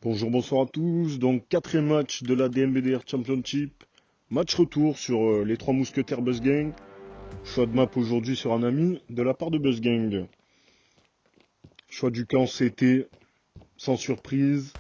Bonjour, bonsoir à tous. Donc, quatrième match de la DNBDR Championship. Match retour sur les trois mousquetaires Buzz Gang. Choix de map aujourd'hui sur un ami de la part de Buzz Gang. Choix du camp CT, sans surprise.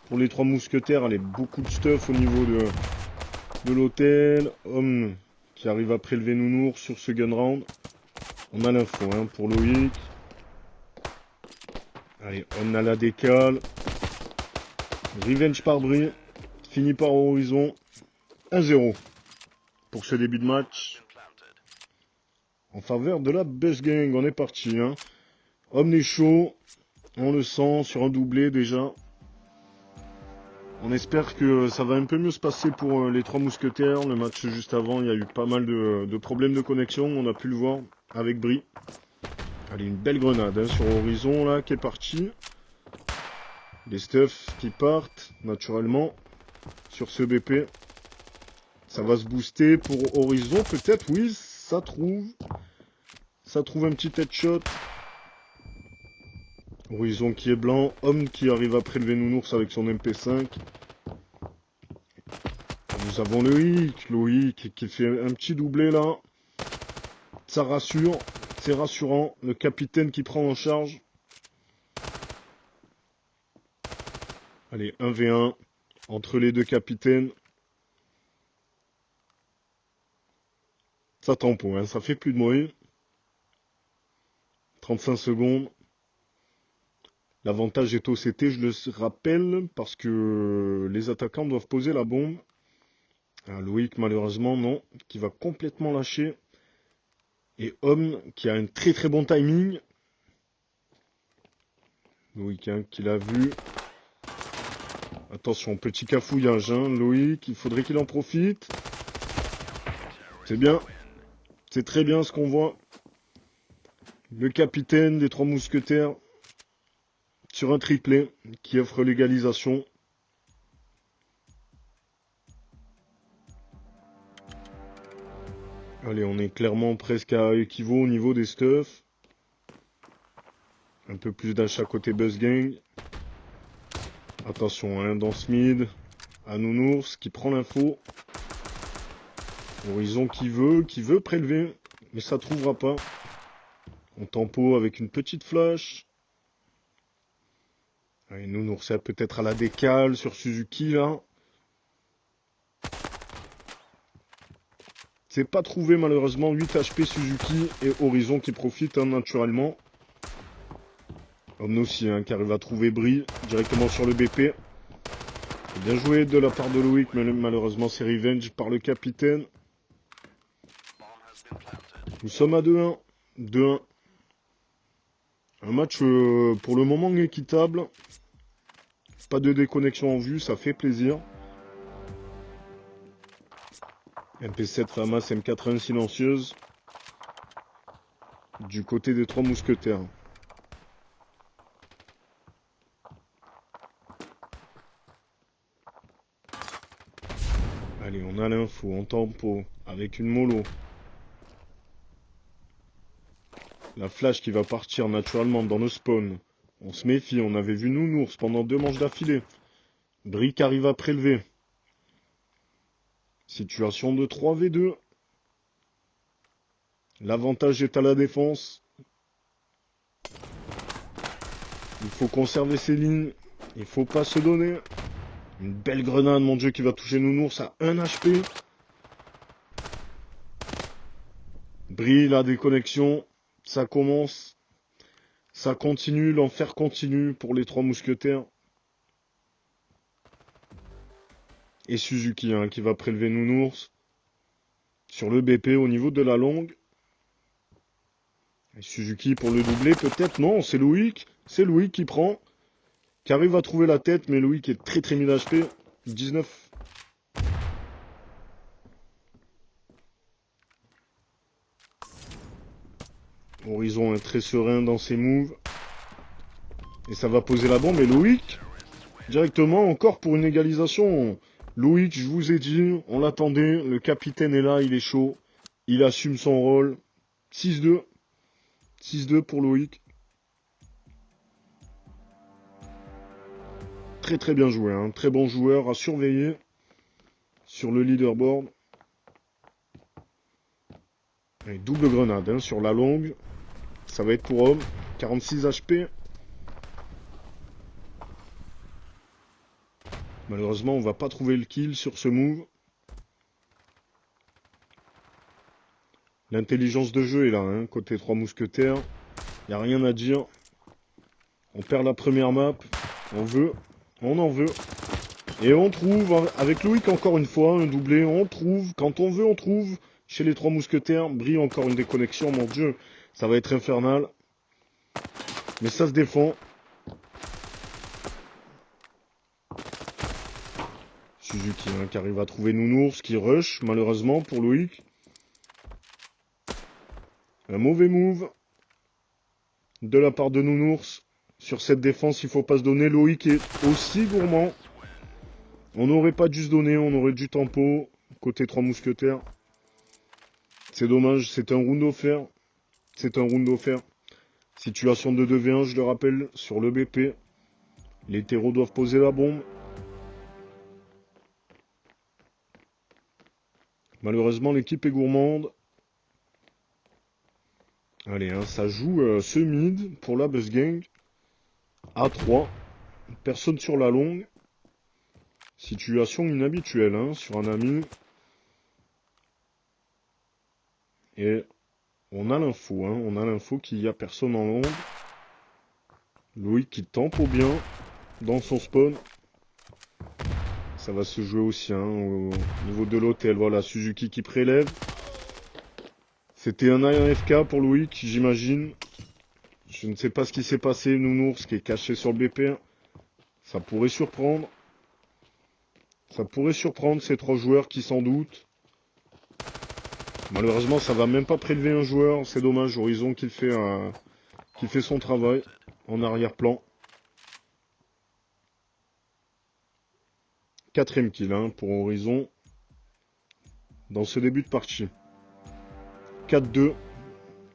Pour les trois mousquetaires, allez, beaucoup de stuff au niveau de l'hôtel. Homme qui arrive à prélever Nounours sur ce gun round. On a l'info pour Loïc. Allez, on a la décale. Revenge par Brie. Fini par Horizon. 1-0 pour ce début de match. En faveur de la Buzz Gang, on est parti. Homme est chaud. On le sent sur un doublé déjà. On espère que ça va un peu mieux se passer pour les trois mousquetaires. Le match juste avant, il y a eu pas mal de problèmes de connexion. On a pu le voir avec Brie. Allez, une belle grenade sur Horizon là qui est partie. Les stuffs qui partent naturellement sur ce BP. Ça va se booster pour Horizon peut-être, oui, ça trouve. Ça trouve un petit headshot. Horizon qui est blanc. Homme qui arrive à prélever Nounours avec son MP5. Nous avons Loïc qui fait un petit doublé là. Ça rassure. C'est rassurant. Le capitaine qui prend en charge. Allez, 1v1 entre les deux capitaines. Ça tamponne, ça fait plus de bruit. 35 secondes. L'avantage est au CT, je le rappelle, parce que les attaquants doivent poser la bombe. Loïc, malheureusement, non, qui va complètement lâcher. Et Homme, qui a un très très bon timing. Loïc, qui l'a vu. Attention, petit cafouillage, Loïc, il faudrait qu'il en profite. C'est bien. C'est très bien ce qu'on voit. Le capitaine des trois mousquetaires sur un triplé qui offre l'égalisation. Allez, on est clairement presque à équivaut au niveau des stuffs. Un peu plus d'achat côté Buzz Gang. Attention, dans ce mid. À Nounours qui prend l'info. Horizon qui veut prélever. Mais ça trouvera pas. On tempo avec une petite flash. Allez, Nounours est peut-être à la décale sur Suzuki là. C'est pas trouvé malheureusement. 8 HP Suzuki et Horizon qui profite naturellement. Homme aussi qui arrive à trouver Brie directement sur le BP. Bien joué de la part de Loïc, mais malheureusement c'est revenge par le capitaine. Nous sommes à 2-1. 2-1. Un match pour le moment équitable. Pas de déconnexion en vue, ça fait plaisir. MP7 Famas, M81 silencieuse. Du côté des trois mousquetaires. Allez, on a l'info en tempo avec une mollo. La flash qui va partir naturellement dans le spawn. On se méfie, on avait vu Nounours pendant 2 manches d'affilée. Brick arrive à prélever. Situation de 3v2. L'avantage est à la défense. Il faut conserver ses lignes. Il faut pas se donner. Une belle grenade, mon dieu, qui va toucher Nounours à 1 HP. Brille la déconnexion. Ça commence. Ça continue. L'enfer continue pour les trois mousquetaires. Et Suzuki qui va prélever Nounours. Sur le BP au niveau de la longue. Et Suzuki pour le doubler, peut-être. Non, c'est Loïc. C'est Loïc qui prend. Qui arrive à trouver la tête, mais Loïc est très très mis d'HP. 19. Horizon est très serein dans ses moves. Et ça va poser la bombe. Et Loïc, directement, encore pour une égalisation. Loïc, je vous ai dit, on l'attendait. Le capitaine est là, il est chaud. Il assume son rôle. 6-2. 6-2 pour Loïc. Très très bien joué, hein. Très bon joueur à surveiller sur le leaderboard. Et double grenade hein, sur la longue. Ça va être pour homme. 46 HP. Malheureusement, on va pas trouver le kill sur ce move. L'intelligence de jeu est là, hein, côté 3 mousquetaires. Il n'y a rien à dire. On perd la première map. On en veut. Et on trouve, avec Loïc encore une fois, un doublé. On trouve, quand on veut, on trouve. Chez les 3 mousquetaires, brille encore une déconnexion, mon dieu. Ça va être infernal. Mais ça se défend. Suzuki hein, qui arrive à trouver Nounours, qui rush, malheureusement, pour Loïc. Un mauvais move de la part de Nounours. Sur cette défense, il faut pas se donner. Loïc est aussi gourmand. On n'aurait pas dû se donner, on aurait du tempo. Côté 3 mousquetaires. C'est dommage, c'est un round offert. C'est un round offert. Situation de 2v1, je le rappelle, sur le BP. Les terreaux doivent poser la bombe. Malheureusement, l'équipe est gourmande. Allez, hein, ça joue ce mid pour la Buzz Gang. A3. Personne sur la longue. Situation inhabituelle hein, sur un ami. Et on a l'info. Hein, on a l'info qu'il n'y a personne en longue. Loïc qui tempo bien dans son spawn. Ça va se jouer aussi hein, au niveau de l'hôtel. Voilà, Suzuki qui prélève. C'était un AFK pour Loïc, j'imagine. Je ne sais pas ce qui s'est passé. Nounours qui est caché sur le BP. Ça pourrait surprendre. Ça pourrait surprendre ces 3 joueurs qui s'en doutent. Malheureusement, ça va même pas prélever un joueur. C'est dommage. Horizon qui fait son travail en arrière-plan. 4ème kill hein, pour Horizon dans ce début de partie. 4-2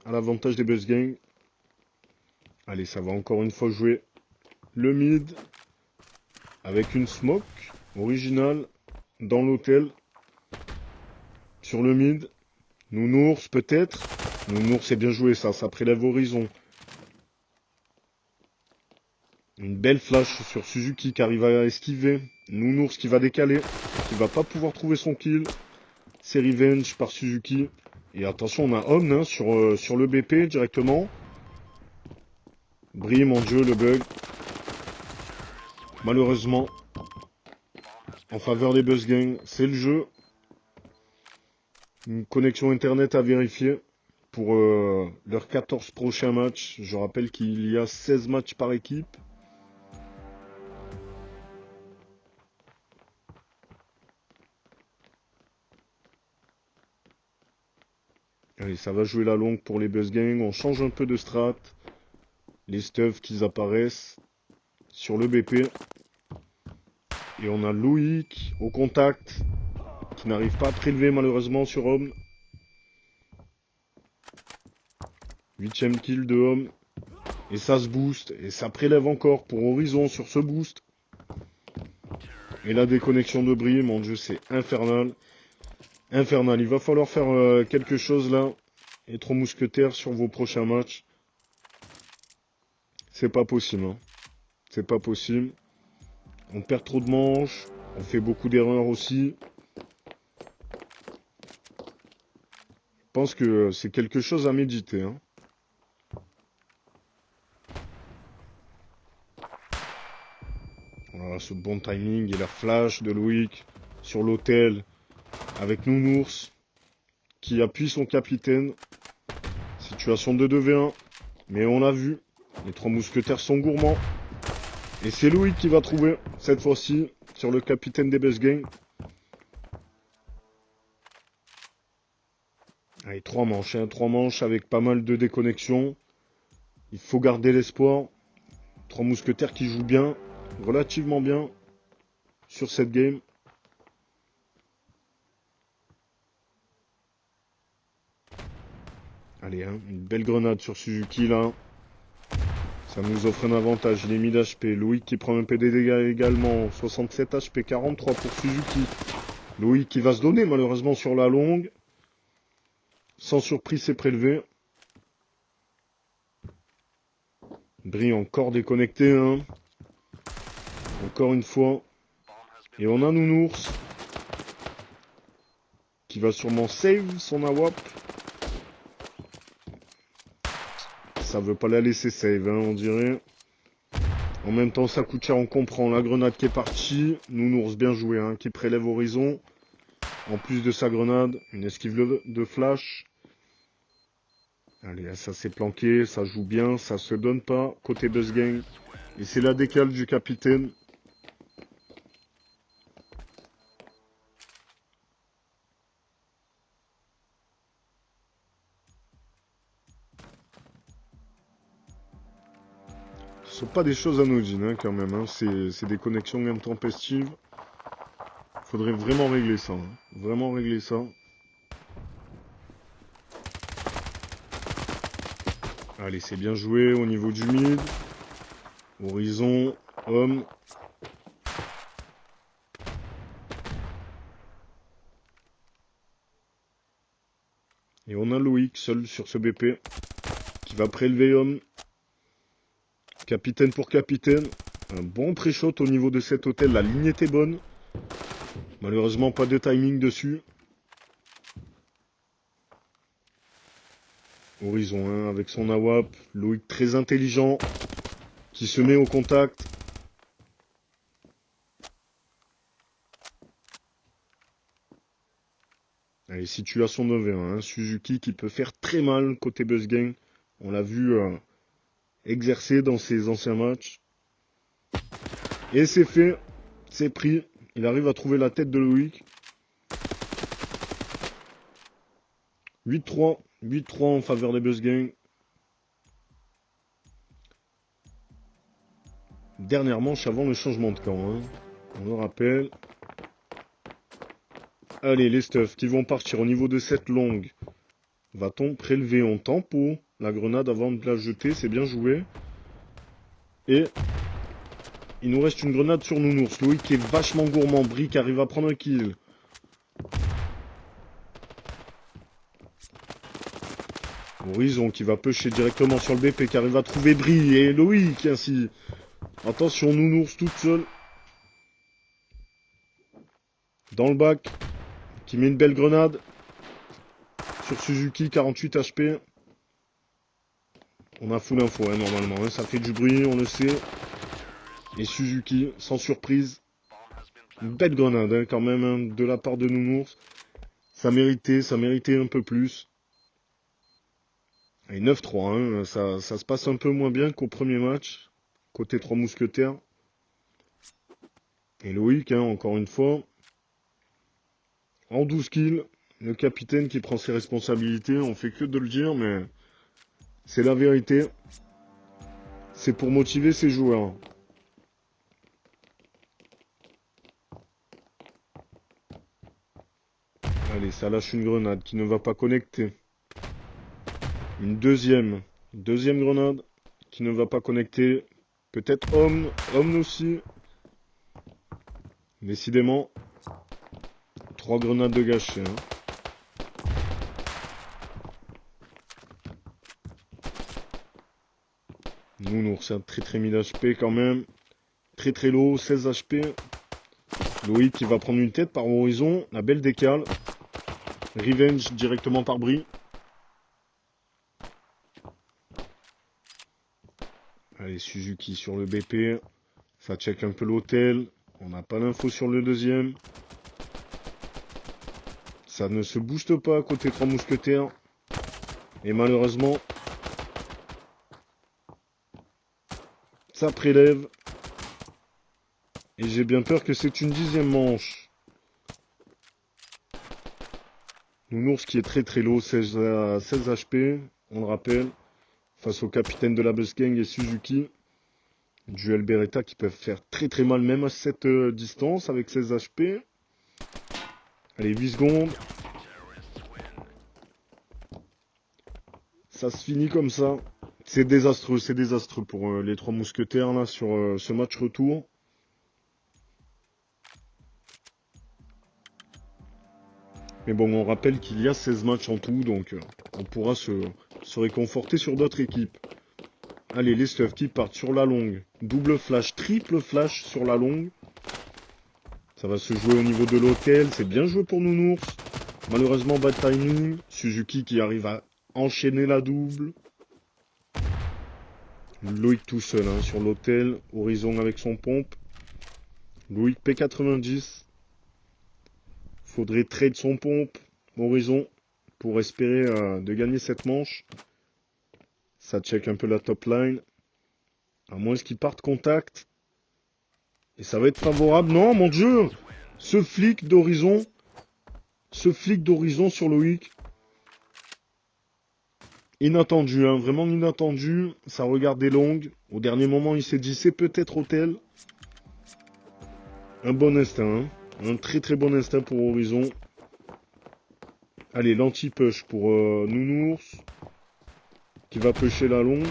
à l'avantage des Buzz Gang. Allez, ça va encore une fois jouer le mid avec une smoke originale dans l'hôtel. Sur le mid, Nounours peut-être. Nounours c'est bien joué ça prélève Horizon. Une belle flash sur Suzuki qui arrive à esquiver. Nounours qui va décaler, qui va pas pouvoir trouver son kill. C'est revenge par Suzuki. Et attention, on a Homme hein, sur le BP directement. Brille, mon dieu, le bug. Malheureusement, en faveur des Buzz Gang, c'est le jeu. Une connexion internet à vérifier pour leurs 14 prochains matchs. Je rappelle qu'il y a 16 matchs par équipe. Allez, ça va jouer la longue pour les Buzz Gang. On change un peu de strat. Les stuffs qui apparaissent sur le BP. Et on a Loïc au contact qui n'arrive pas à prélever malheureusement sur Homme. 8ème kill de Homme. Et ça se booste. Et ça prélève encore pour Horizon sur ce boost. Et la déconnexion de Brie, mon dieu, c'est infernal. Infernal. Il va falloir faire quelque chose là. Et 3 mousquetaires sur vos prochains matchs. C'est pas possible. Hein. C'est pas possible. On perd trop de manches. On fait beaucoup d'erreurs aussi. Je pense que c'est quelque chose à méditer. Hein. Voilà, ce bon timing et la flash de Loïc sur l'hôtel avec Nounours qui appuie son capitaine. Situation de 2v1. Mais on l'a vu. Les 3 mousquetaires sont gourmands. Et c'est Loïc qui va trouver, cette fois-ci, sur le capitaine des Buzz Gang. Allez, 3 manches, hein, 3 manches avec pas mal de déconnexions. Il faut garder l'espoir. 3 mousquetaires qui jouent bien, relativement bien, sur cette game. Allez, hein, une belle grenade sur Suzuki, là. Ça nous offre un avantage. Il est 1000 HP. Loïc qui prend un peu des dégâts également. 67 HP, 43 pour Suzuki. Loïc qui va se donner malheureusement sur la longue. Sans surprise, c'est prélevé. Brie encore déconnecté. Hein. Encore une fois. Et on a Nounours. Qui va sûrement save son AWP. Ça veut pas la laisser save, hein, on dirait. En même temps, ça coûte cher, on comprend. La grenade qui est partie. Nounours, bien joué, hein, qui prélève Horizon. En plus de sa grenade, une esquive de flash. Allez, ça s'est planqué, ça joue bien, ça se donne pas. Côté Buzz Gang. Et c'est la décale du capitaine. Ce sont pas des choses anodines, hein, quand même. Hein. C'est des connexions même tempestives. Faudrait vraiment régler ça. Hein. Vraiment régler ça. Allez, c'est bien joué au niveau du mid. Horizon, homme. Et on a Loïc seul sur ce BP. Qui va prélever homme. Capitaine pour capitaine. Un bon pré-shot au niveau de cet hôtel. La ligne était bonne. Malheureusement, pas de timing dessus. Horizon 1 avec son AWP. Loïc très intelligent. Qui se met au contact. Allez, situation 9-1. Hein. Suzuki qui peut faire très mal côté Buzz Gang. On l'a vu exercer dans ses anciens matchs. Et c'est fait. C'est pris. Il arrive à trouver la tête de Loïc. 8-3. 8-3 en faveur des Buzz Gang. Dernière manche avant le changement de camp. Hein. On le rappelle. Allez, les stuffs qui vont partir au niveau de cette longue. Va-t-on prélever en tempo la grenade avant de la jeter? C'est bien joué. Et il nous reste une grenade sur Nounours. Loïc qui est vachement gourmand. Brick arrive à prendre un kill. Horizon qui va pusher directement sur le BP qui arrive à trouver Brie et Loïc ainsi. Attention, Nounours toute seule. Dans le bac. Qui met une belle grenade. Sur Suzuki, 48 HP. On a full info hein, normalement. Hein. Ça fait du bruit, on le sait. Et Suzuki, sans surprise. Une belle grenade hein, quand même hein, de la part de Nounours. Ça méritait un peu plus. Et 9-3, hein, ça se passe un peu moins bien qu'au premier match. Côté 3 mousquetaires. Et Loïc, hein, encore une fois. En 12 kills. Le capitaine qui prend ses responsabilités. On fait que de le dire, mais c'est la vérité. C'est pour motiver ses joueurs. Allez, ça lâche une grenade qui ne va pas connecter. Une deuxième grenade qui ne va pas connecter. Peut-être homme aussi. Décidément, 3 grenades de gâchées. Hein. Nounours, c'est un très 1000 HP quand même. Très low, 16 HP. Loïc qui va prendre une tête par Horizon. La belle décale. Revenge directement par Brie. Allez, Suzuki sur le BP. Ça check un peu l'hôtel. On n'a pas l'info sur le deuxième. Ça ne se booste pas côté 3 mousquetaires. Et malheureusement, ça prélève. Et j'ai bien peur que c'est une 10e manche. Nounours qui est très low, 16 HP, on le rappelle. Face au capitaine de la Buzz Gang et Suzuki. Duel Beretta qui peuvent faire très mal même à cette distance avec 16 HP. Allez, 8 secondes. Ça se finit comme ça. C'est désastreux pour les trois mousquetaires là sur ce match retour. Mais bon, on rappelle qu'il y a 16 matchs en tout, donc on pourra se réconforter sur d'autres équipes. Allez, les stuffs qui partent sur la longue. Double flash, triple flash sur la longue. Ça va se jouer au niveau de l'hôtel. C'est bien joué pour Nounours. Malheureusement, bad timing. Suzuki qui arrive à enchaîner la double. Loïc tout seul hein, sur l'hôtel. Horizon avec son pompe. Loïc P90. Faudrait trade son pompe. Horizon pour espérer de gagner cette manche. Ça check un peu la top line. À moins qu'il parte contact. Et ça va être favorable. Non, mon Dieu! Ce flic d'Horizon. Ce flic d'Horizon sur Loïc. Inattendu, hein, vraiment inattendu. Ça regardait longue. Au dernier moment, il s'est dit c'est peut-être hôtel. Un bon instinct, hein. Un très très bon instinct pour Horizon. Allez, l'anti-push pour Nounours. Qui va pusher la longue.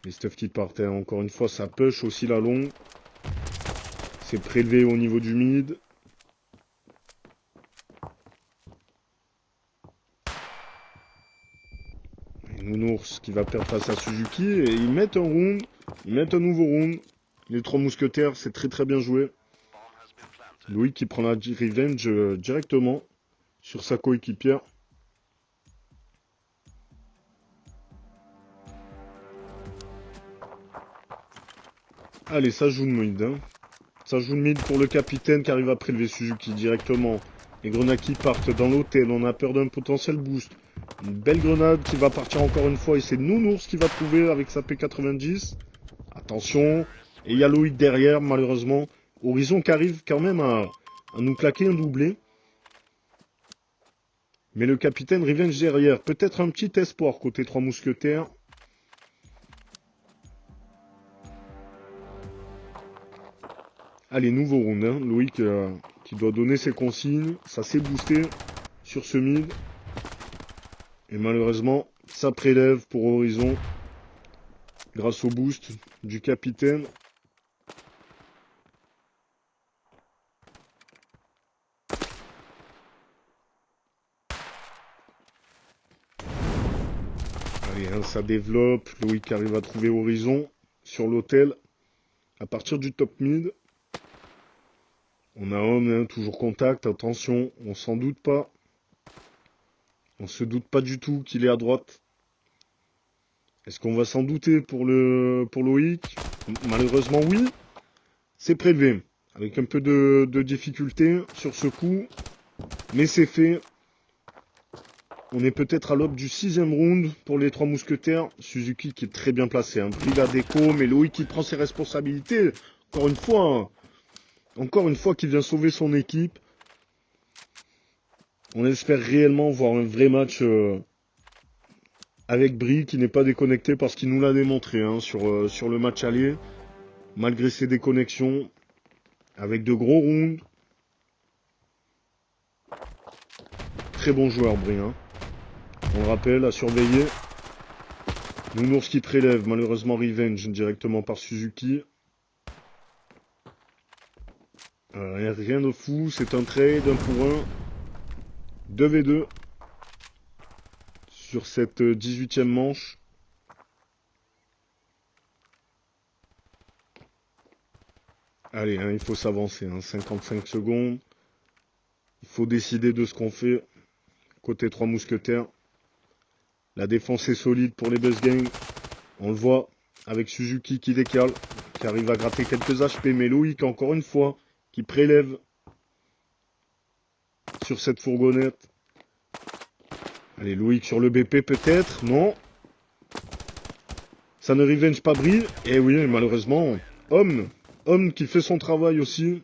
Les stuffs qui partaient, encore une fois, ça push aussi la longue. C'est prélevé au niveau du mid. Nounours qui va perdre face à Suzuki. Et ils mettent un round. Ils mettent un nouveau round. Les trois mousquetaires, c'est très très bien joué. Loïc qui prend la revenge directement sur sa coéquipière. Allez, ça joue le mid. Hein. Ça joue le mid pour le capitaine qui arrive à prélever Suzuki directement. Les grenades qui partent dans l'hôtel. On a peur d'un potentiel boost. Une belle grenade qui va partir encore une fois. Et c'est Nounours qui va trouver avec sa P90. Attention. Et il y a Loïc derrière, malheureusement. Horizon qui arrive quand même à nous claquer un doublé. Mais le capitaine revenge derrière. Peut-être un petit espoir côté trois mousquetaires. Allez, nouveau round. Hein. Loïc qui doit donner ses consignes. Ça s'est boosté sur ce mid. Et malheureusement, ça prélève pour Horizon. Grâce au boost du capitaine. Allez, hein, ça développe. Loïc arrive à trouver Horizon sur l'hôtel. À partir du top mid. On a homme, hein, toujours contact, attention, on s'en doute pas. On se doute pas du tout qu'il est à droite. Est-ce qu'on va s'en douter pour Loïc? Malheureusement oui. C'est prélevé. Avec un peu de difficulté sur ce coup. Mais c'est fait. On est peut-être à l'aube du 6e round pour les trois mousquetaires. Suzuki qui est très bien placé. Hein. Brille la déco, mais Loïc qui prend ses responsabilités. Encore une fois... Hein. Encore une fois qu'il vient sauver son équipe. On espère réellement voir un vrai match avec Brie qui n'est pas déconnecté parce qu'il nous l'a démontré hein, sur le match aller. Malgré ses déconnexions. Avec de gros rounds. Très bon joueur Brie. Hein. On le rappelle, à surveiller. Nounours qui prélève. Malheureusement revenge directement par Suzuki. Rien de fou, c'est un trade, 1 pour 1. 2v2 sur cette 18e manche. Allez, hein, il faut s'avancer, hein, 55 secondes. Il faut décider de ce qu'on fait. Côté 3 mousquetaires. La défense est solide pour les Buzz Gang. On le voit avec Suzuki qui décale, qui arrive à gratter quelques HP. Mais Loïc, encore une fois, qui prélève sur cette fourgonnette. Allez, Loïc sur le BP peut-être. Non. Ça ne revenge pas Brie. Et oui, malheureusement, Homme qui fait son travail aussi.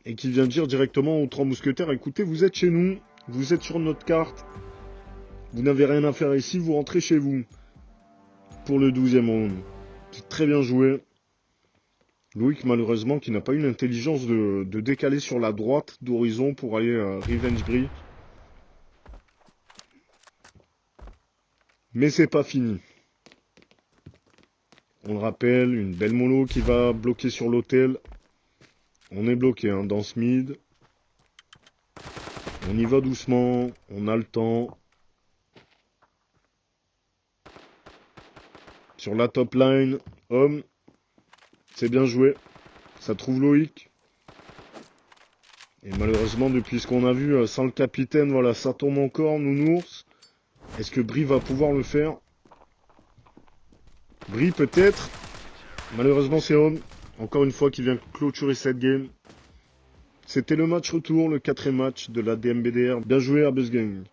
Et qui vient dire directement aux trois mousquetaires, écoutez, vous êtes chez nous. Vous êtes sur notre carte. Vous n'avez rien à faire ici, vous rentrez chez vous. Pour le 12e round. C'est très bien joué. Loïc, malheureusement, qui n'a pas eu l'intelligence de décaler sur la droite d'Horizon pour aller Revenge Brie. Mais c'est pas fini. On le rappelle, une belle mollo qui va bloquer sur l'hôtel. On est bloqué hein, dans ce mid. On y va doucement, on a le temps. Sur la top line, homme. C'est bien joué. Ça trouve Loïc. Et malheureusement, depuis ce qu'on a vu, sans le capitaine, voilà, ça tombe encore, nounours. Est-ce que Brie va pouvoir le faire? Brie peut-être. Malheureusement, c'est homme. Encore une fois, qui vient clôturer cette game. C'était le match retour, le 4e match de la DMBDR. Bien joué, Arbus Gang.